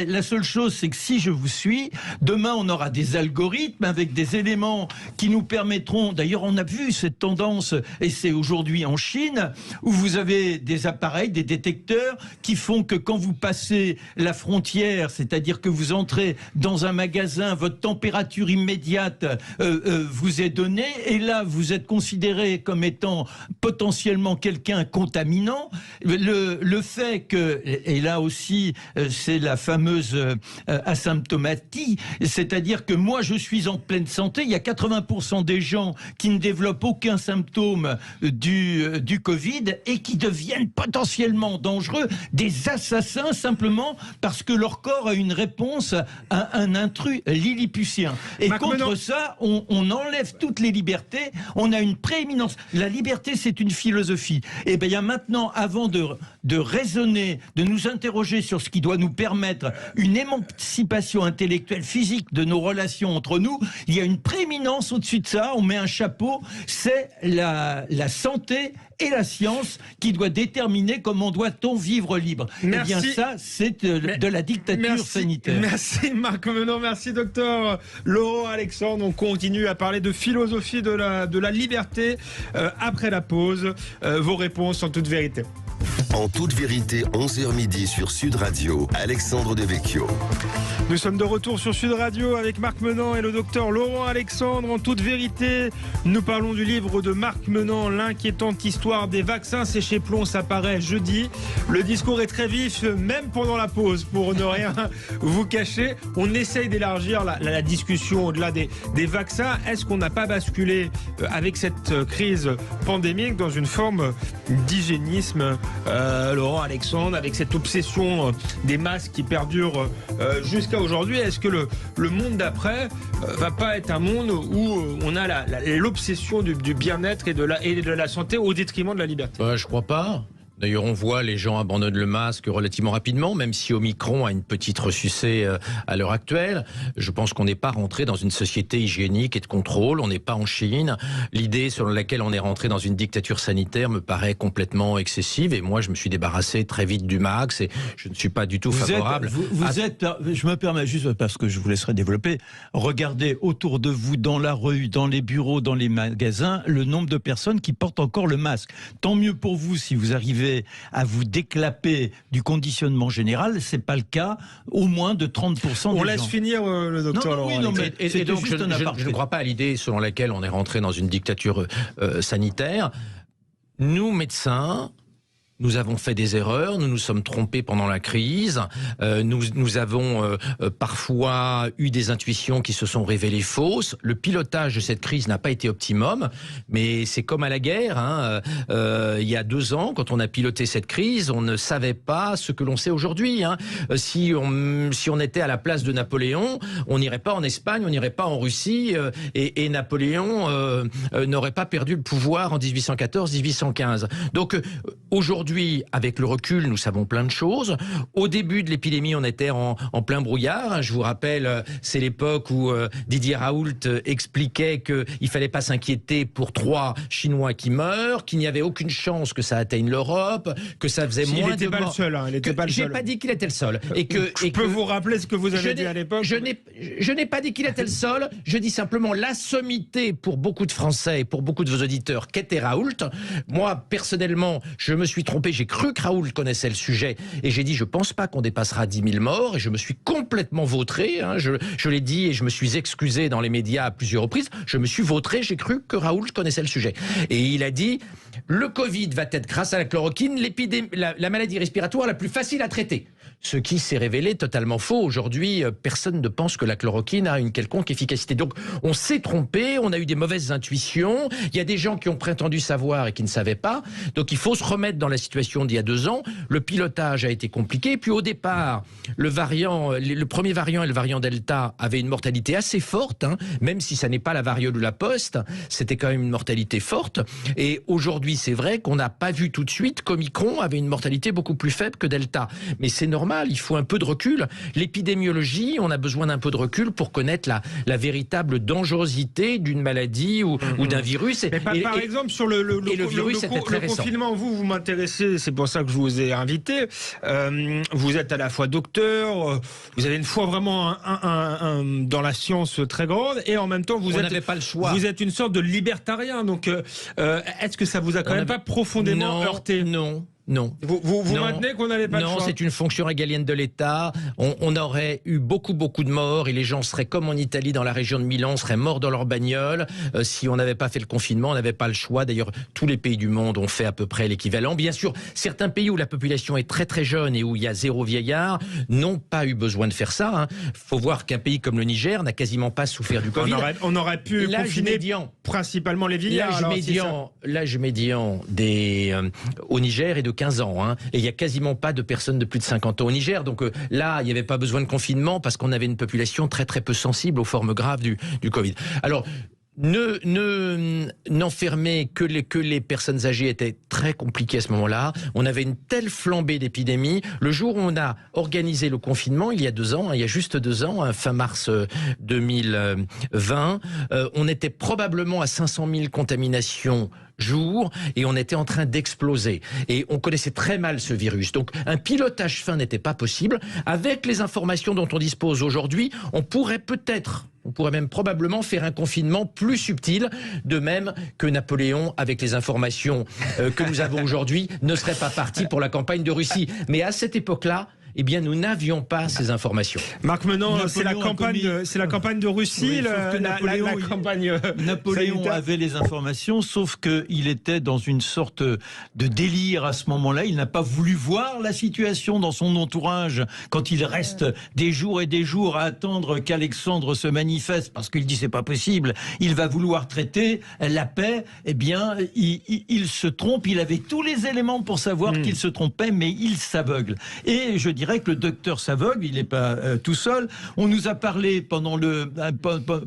la seule chose, c'est que si je vous suis, demain, on aura des algorithmes avec des éléments qui nous permettront... D'ailleurs, on a vu cette tendance, et c'est aujourd'hui en Chine, où vous avez des appareils, des détecteurs, qui font que quand vous passez la frontière, c'est-à-dire que vous entrez dans un magasin, votre température immédiate vous est donnée, et là, vous êtes considéré comme étant potentiellement quelqu'un contaminant. Le fait que, et là aussi, c'est la fameuse asymptomatie, c'est-à-dire que moi, je suis en pleine santé, il y a 80% des gens qui ne développent aucun symptôme du Covid et qui deviennent potentiellement dangereux, des assassins simplement parce que leur corps a une réponse à un intrus lilliputien. Et contre ça, on enlève toutes les libertés, on a une prééminence. La liberté, c'est une philosophie. Et bien, il y a maintenant, avant de raisonner, de nous interroger sur ce qui doit nous permettre une émancipation intellectuelle, physique de nos relations entre nous, il y a une prééminence au-dessus de ça, on met un chapeau, c'est la santé et la science qui doit déterminer comment doit-on vivre libre. Merci. Eh bien ça, c'est de la dictature sanitaire. Merci Marc Menon, merci docteur Laurent Alexandre. On continue à parler de philosophie de la liberté après la pause. Vos réponses en toute vérité. En toute vérité, 11h midi sur Sud Radio, Alexandre Devecchio. Nous sommes de retour sur Sud Radio avec Marc Menon et le docteur Laurent Alexandre. En toute vérité, nous parlons du livre de Marc Menon, L'inquiétante histoire des vaccins. C'est chez Plon, ça paraît jeudi. Le discours est très vif, même pendant la pause, pour ne rien vous cacher. On essaye d'élargir la discussion au-delà des vaccins. Est-ce qu'on n'a pas basculé avec cette crise pandémique dans une forme d'hygiénisme, Laurent Alexandre, avec cette obsession des masques qui perdure jusqu'à aujourd'hui? Est-ce que le monde d'après va pas être un monde où on a l'obsession du bien-être et de la santé au détriment de la liberté? Je crois pas. D'ailleurs, on voit les gens abandonnent le masque relativement rapidement, même si Omicron a une petite ressucée à l'heure actuelle. Je pense qu'on n'est pas rentré dans une société hygiénique et de contrôle. On n'est pas en Chine. L'idée selon laquelle on est rentré dans une dictature sanitaire me paraît complètement excessive. Et moi, je me suis débarrassé très vite du max et je ne suis pas du tout favorable. Je me permets juste parce que je vous laisserai développer. Regardez autour de vous, dans la rue, dans les bureaux, dans les magasins, le nombre de personnes qui portent encore le masque. Tant mieux pour vous si vous arrivez à vous déclaper du conditionnement général, c'est pas le cas, au moins de 30% des gens. On laisse finir le docteur Laurent. Et donc je ne crois pas à l'idée selon laquelle on est rentré dans une dictature sanitaire. Nous, médecins, nous avons fait des erreurs, nous nous sommes trompés pendant la crise, nous avons parfois eu des intuitions qui se sont révélées fausses. Le pilotage de cette crise n'a pas été optimum, mais c'est comme à la guerre. Il y a 2 ans, quand on a piloté cette crise, on ne savait pas ce que l'on sait aujourd'hui. Si on était à la place de Napoléon, on n'irait pas en Espagne, on n'irait pas en Russie, et Napoléon n'aurait pas perdu le pouvoir en 1814-1815. Donc aujourd'hui, avec le recul, nous savons plein de choses. Au début de l'épidémie, on était en plein brouillard. Je vous rappelle, c'est l'époque où Didier Raoult expliquait qu'il ne fallait pas s'inquiéter pour 3 Chinois qui meurent, qu'il n'y avait aucune chance que ça atteigne l'Europe, que ça faisait moins de morts. Il n'était pas le seul. J'ai pas dit qu'il était le seul. Je peux vous rappeler ce que vous avez dit à l'époque? Je n'ai pas dit qu'il était le seul. Je dis simplement la sommité pour beaucoup de Français et pour beaucoup de vos auditeurs qu'était Raoult. Moi, personnellement, je me suis trompé. J'ai cru que Raoult connaissait le sujet et j'ai dit je pense pas qu'on dépassera 10 000 morts et je me suis complètement vautré. Je l'ai dit et je me suis excusé dans les médias à plusieurs reprises. Je me suis vautré, j'ai cru que Raoult connaissait le sujet. Et il a dit le Covid va être, grâce à la chloroquine, la maladie respiratoire la plus facile à traiter. ce qui s'est révélé totalement faux. Aujourd'hui, personne ne pense que la chloroquine a une quelconque efficacité. Donc, on s'est trompé, on a eu des mauvaises intuitions. Il y a des gens qui ont prétendu savoir et qui ne savaient pas. Donc, il faut se remettre dans la situation d'il y a 2 ans. Le pilotage a été compliqué. Puis, au départ, le premier variant et le variant Delta avaient une mortalité assez forte, hein, même si ça n'est pas la variole ou la poste. C'était quand même une mortalité forte. Et aujourd'hui, c'est vrai qu'on n'a pas vu tout de suite qu'Omicron avait une mortalité beaucoup plus faible que Delta. Mais c'est normal. Il faut un peu de recul. L'épidémiologie, on a besoin d'un peu de recul pour connaître la véritable dangerosité d'une maladie ou d'un virus. Mais par exemple, sur le confinement, vous m'intéressez, c'est pour ça que je vous ai invité. Vous êtes à la fois docteur, vous avez une foi vraiment dans la science très grande, et en même temps, vous êtes une sorte de libertarien. Donc, est-ce que ça vous a quand même pas profondément heurté? Non. Vous maintenez qu'on n'avait pas le choix? Non, c'est une fonction régalienne de l'État. On aurait eu beaucoup de morts et les gens seraient comme en Italie, dans la région de Milan, seraient morts dans leur bagnole. Si on n'avait pas fait le confinement, on n'avait pas le choix. D'ailleurs, tous les pays du monde ont fait à peu près l'équivalent. Bien sûr, certains pays où la population est très très jeune et où il y a 0 vieillard n'ont pas eu besoin de faire ça. Hein. Faut voir qu'un pays comme le Niger n'a quasiment pas souffert du Covid. On aurait pu confiner principalement les vieillards. L'âge médian au Niger est de 15 ans, hein, et il n'y a quasiment pas de personnes de plus de 50 ans au Niger. Donc là, il n'y avait pas besoin de confinement parce qu'on avait une population très très peu sensible aux formes graves du Covid. Alors, n'enfermer que les personnes âgées était très compliqué à ce moment-là. On avait une telle flambée d'épidémie. Le jour où on a organisé le confinement, il y a 2 ans, il y a juste 2 ans, hein, fin mars 2020, on était probablement à 500 000 contaminations jour et on était en train d'exploser. Et on connaissait très mal ce virus. Donc un pilotage fin n'était pas possible. Avec les informations dont on dispose aujourd'hui, on pourrait même probablement faire un confinement plus subtil, de même que Napoléon, avec les informations que nous avons aujourd'hui, ne serait pas parti pour la campagne de Russie. Mais à cette époque-là, eh bien, nous n'avions pas ces informations. Marc Menant, c'est la campagne de Russie, Napoléon avait les informations, sauf qu'il était dans une sorte de délire à ce moment-là. Il n'a pas voulu voir la situation dans son entourage quand il reste des jours et des jours à attendre qu'Alexandre se manifeste, parce qu'il dit c'est pas possible, il va vouloir traiter la paix. Eh bien, il se trompe. Il avait tous les éléments pour savoir qu'il se trompait, mais il s'aveugle. Et je dirais que le docteur s'aveugle, il n'est pas tout seul. On nous a parlé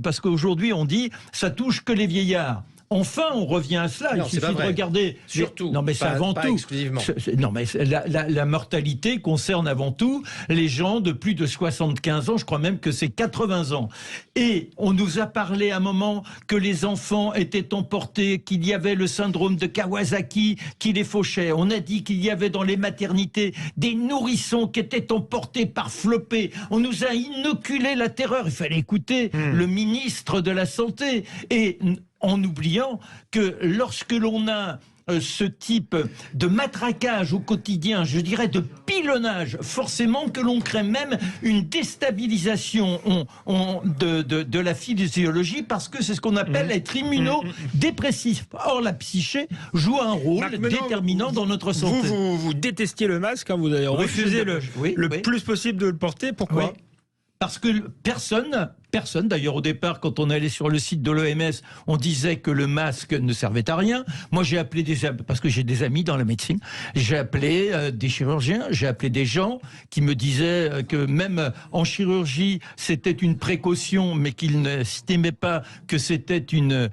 parce qu'aujourd'hui on dit ça touche que les vieillards. Enfin, on revient à cela. Non, il suffit de regarder. Surtout. Non, mais c'est avant tout. Exclusivement. Non, mais la mortalité concerne avant tout les gens de plus de 75 ans. Je crois même que c'est 80 ans. Et on nous a parlé à un moment que les enfants étaient emportés, qu'il y avait le syndrome de Kawasaki qui les fauchait. On a dit qu'il y avait dans les maternités des nourrissons qui étaient emportés par flopées. On nous a inoculé la terreur. Il fallait écouter le ministre de la Santé. Et en oubliant que lorsque l'on a ce type de matraquage au quotidien, je dirais de pilonnage, forcément que l'on crée même une déstabilisation de la physiologie, parce que c'est ce qu'on appelle être immunodépressif. Or, la psyché joue un rôle déterminant dans notre santé. Vous détestiez le masque, hein, vous avez refusé le plus possible de le porter. Pourquoi ? Parce que personne, d'ailleurs au départ quand on allait sur le site de l'OMS, on disait que le masque ne servait à rien. Moi j'ai appelé parce que j'ai des amis dans la médecine, j'ai appelé des chirurgiens, j'ai appelé des gens qui me disaient que même en chirurgie c'était une précaution, mais qu'ils n'estimaient pas que c'était une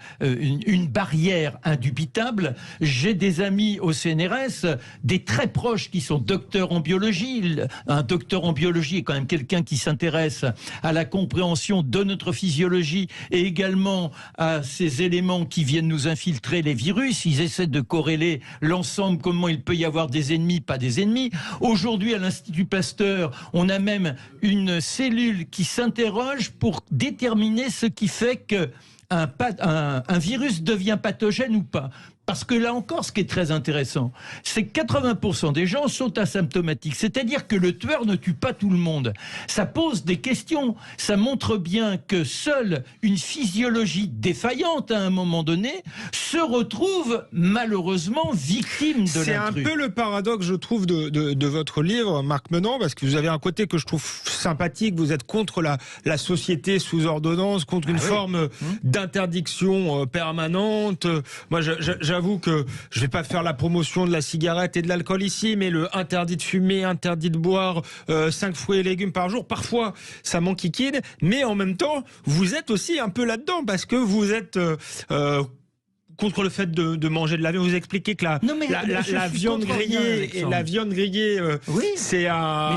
barrière indubitable. J'ai des amis au CNRS, des très proches qui sont docteurs en biologie. Un docteur en biologie est quand même quelqu'un qui s'intéresse à la compréhension de notre physiologie et également à ces éléments qui viennent nous infiltrer les virus. Ils essaient de corréler l'ensemble, comment il peut y avoir des ennemis, pas des ennemis. Aujourd'hui, à l'Institut Pasteur, on a même une cellule qui s'interroge pour déterminer ce qui fait que un virus devient pathogène ou pas. parce que là encore, ce qui est très intéressant, c'est que 80% des gens sont asymptomatiques. C'est-à-dire que le tueur ne tue pas tout le monde. Ça pose des questions. Ça montre bien que seule une physiologie défaillante, à un moment donné, se retrouve malheureusement victime de l'intrus. C'est un peu le paradoxe, je trouve, de votre livre, Marc Menant, parce que vous avez un côté que je trouve sympathique. Vous êtes contre la société sous ordonnance, contre une forme d'interdiction permanente. Moi, j'avoue que je vais pas faire la promotion de la cigarette et de l'alcool ici, mais le interdit de fumer, interdit de boire 5 fruits et légumes par jour, parfois ça m'enquiquine, mais en même temps, vous êtes aussi un peu là-dedans, parce que vous êtes contre le fait de manger de la viande. Vous expliquez que la viande grillée et la viande grillée, c'est un...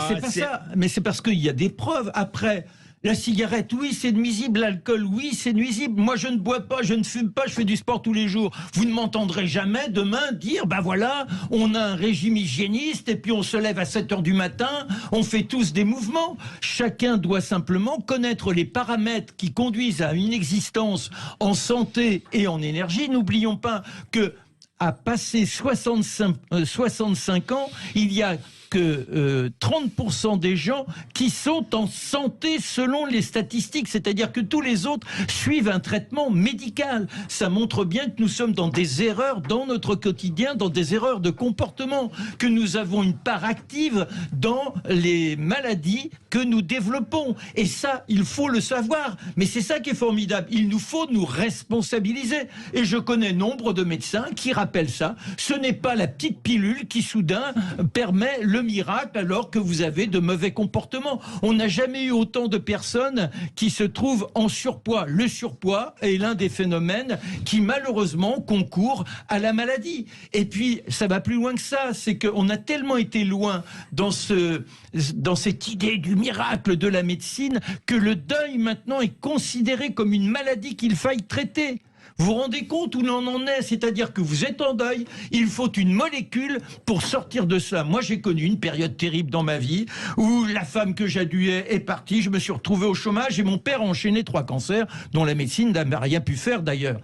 Mais c'est parce qu'il y a des preuves. Après, la cigarette, oui, c'est nuisible. L'alcool, oui, c'est nuisible. Moi, je ne bois pas, je ne fume pas, je fais du sport tous les jours. Vous ne m'entendrez jamais demain dire, ben voilà, on a un régime hygiéniste et puis on se lève à 7h du matin, on fait tous des mouvements. Chacun doit simplement connaître les paramètres qui conduisent à une existence en santé et en énergie. N'oublions pas que à passer 65 ans, il y a que 30% des gens qui sont en santé selon les statistiques, c'est-à-dire que tous les autres suivent un traitement médical. Ça montre bien que nous sommes dans des erreurs dans notre quotidien, dans des erreurs de comportement, que nous avons une part active dans les maladies que nous développons. Et ça, il faut le savoir. Mais c'est ça qui est formidable. Il nous faut nous responsabiliser. Et je connais nombre de médecins qui rappellent ça. Ce n'est pas la petite pilule qui soudain permet le miracle alors que vous avez de mauvais comportements. On n'a jamais eu autant de personnes qui se trouvent en surpoids. Le surpoids est l'un des phénomènes qui malheureusement concourt à la maladie. Et puis ça va plus loin que ça, c'est qu'on a tellement été loin dans cette idée du miracle de la médecine que le deuil maintenant est considéré comme une maladie qu'il faille traiter. Vous vous rendez compte où l'on en est? C'est-à-dire que vous êtes en deuil, il faut une molécule pour sortir de cela. Moi, j'ai connu une période terrible dans ma vie où la femme que j'adulais est partie, je me suis retrouvé au chômage et mon père a enchaîné 3 cancers dont la médecine n'a rien pu faire d'ailleurs,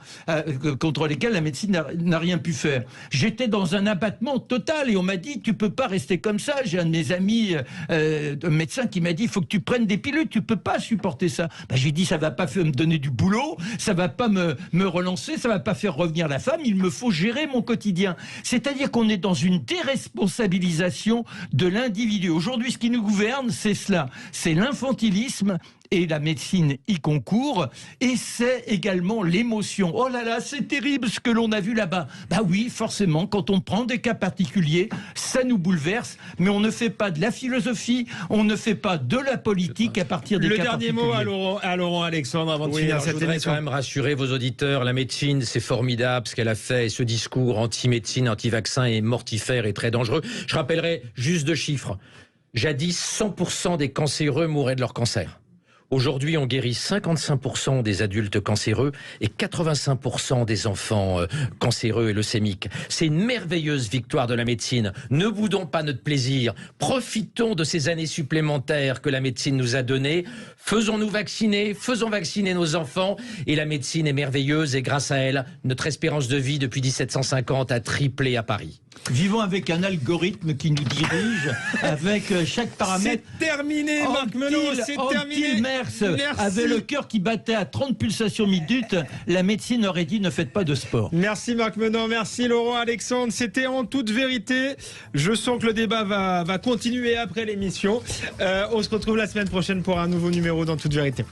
contre lesquels la médecine n'a rien pu faire. J'étais dans un abattement total et on m'a dit, tu peux pas rester comme ça. J'ai un de mes amis médecin qui m'a dit, il faut que tu prennes des pilules, tu peux pas supporter ça. Ben, j'ai dit, ça va pas me donner du boulot, ça va pas me relancer, ça va pas faire revenir la femme, il me faut gérer mon quotidien. C'est-à-dire qu'on est dans une déresponsabilisation de l'individu. Aujourd'hui, ce qui nous gouverne, c'est cela. C'est l'infantilisme et la médecine y concourt, et c'est également l'émotion. Oh là là, c'est terrible ce que l'on a vu là-bas. Bah oui, forcément, quand on prend des cas particuliers, ça nous bouleverse, mais on ne fait pas de la philosophie, on ne fait pas de la politique à partir des cas particuliers. Le dernier mot à Laurent Alexandre avant de finir cette émission. Je voudrais quand même rassurer vos auditeurs, la médecine, c'est formidable ce qu'elle a fait, et ce discours anti-médecine, anti-vaccin est mortifère et très dangereux. Je rappellerai juste 2 chiffres. Jadis, 100% des cancéreux mouraient de leur cancer. Aujourd'hui, on guérit 55% des adultes cancéreux et 85% des enfants cancéreux et leucémiques. C'est une merveilleuse victoire de la médecine. Ne boudons pas notre plaisir. Profitons de ces années supplémentaires que la médecine nous a données. Faisons-nous vacciner, faisons vacciner nos enfants. Et la médecine est merveilleuse et grâce à elle, notre espérance de vie depuis 1750 a triplé à Paris. Vivons avec un algorithme qui nous dirige, avec chaque paramètre. C'est terminé, Marc Menot, c'est terminé. Merci. Avait le cœur qui battait à 30 pulsations minutes, la médecine aurait dit ne faites pas de sport. Merci Marc Menot, merci Laurent Alexandre. C'était En toute vérité. Je sens que le débat va continuer après l'émission. On se retrouve la semaine prochaine pour un nouveau numéro d'En toute vérité.